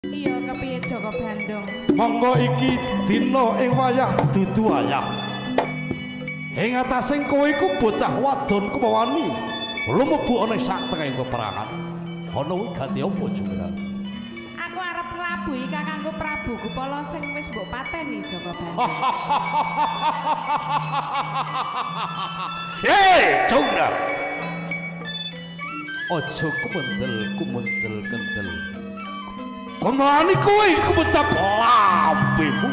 Iya kepiye Jaka Bandung. Monggo iki dina ing wayah dudu wayah. Ing atasing kowe iku bocah wadon kemawani. Lumebu ana sak tengahing peperangan. Ana kuwi ganti apa Jumrang? Aku arep nglabuhi kakangku Prabu Gupala sing wis mbok pateni Jaka Bandung. Hei, Jumrang. Aja kumendel kendel. Kemawani kowe iku bocah lambemu.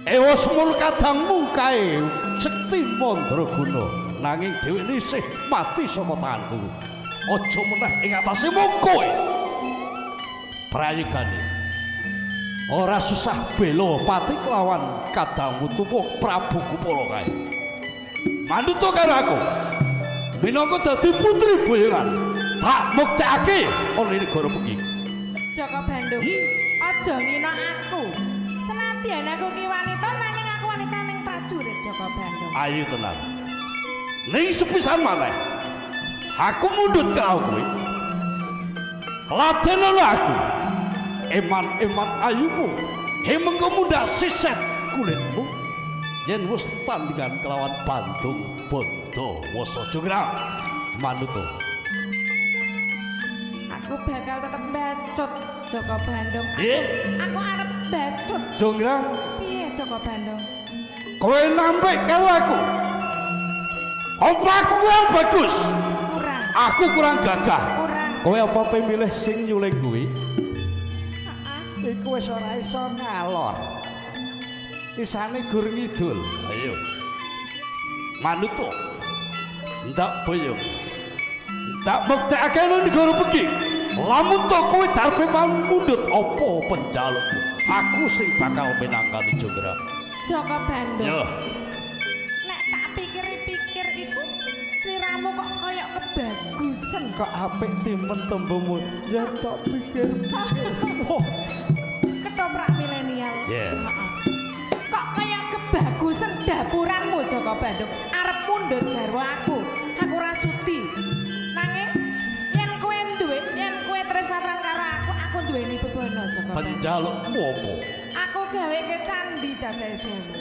Ewa semul kadangmu kae sekti mandraguna nanging dheweke isih mati saka tanganku. Aja meneh ing atase kowe. Prayigane ora susah bela pati kelawan kadangmu tuwuh Prabu Gupala kae. Manut karo aku. Minangka dadi putri boyongan. Tak muktekake ana ing negara iki. Jaka Bandung, aja ngina aku. Senadyan aku ki wanita nanging aku wanita ning prajurit Jaka Bandung. Ayo tenang. Ning sepisan maneh. Aku mundhut karo kowe. Ladenono aku. Eman-eman ayumu. Mengko mundhak siset kulitmu. Yen wis tandingan kelawan Bandung Bondo Wasa Jumrang. Manut. Aku bakal tetep bacut Jaka Bandung. Aku arep bacut. Jumrang, Piye Jaka Bandung? kowe nampik karo aku. Apa aku kurang bagus? Kurang. Aku kurang gagah. Kurang. Kowe apa milih sing nyuling kuwi? Heeh. Iku wis ora iso ngalor. Isane gur ngidul. Ayo. Manut to. Ndak boyong. Tak buktekake nang negara iki. Lamun to kowe darbe mundhut apa penjalukmu? Aku sing bakal menangani Jumrang. Jaka Bandung. Yo. Nek tak pikir-pikir iku sliramu kok kaya kebagusan. Kok apik timen tembungmu. Ya tak pikir. Wah, Ketoprak milenial. Yeah. Heeh. Kok kaya kebagusan dapuranmu Jaka Bandung. Arep mundhut garwa aku. Aku ora sudi. Nanging yen kowe tresnatan karo aku duweni bebono Jaka Bandung. penjalukmu apa? Aku gawe ke candi Cacahe Sewu.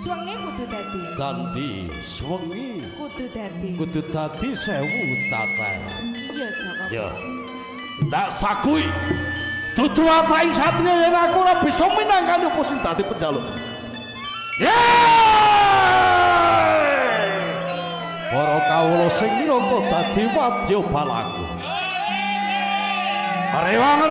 Suwengi kudu dadi. Candi Swengi Kudu dadi. kudu dadi 1000 cacah. Iya Jaka. Ya. Ndak sakui. Dudu ataing satria yen aku ora bisa minangkani apa sing dadi penjaluk. Para kawula sing minangka dadi wadya balaku. Rewangen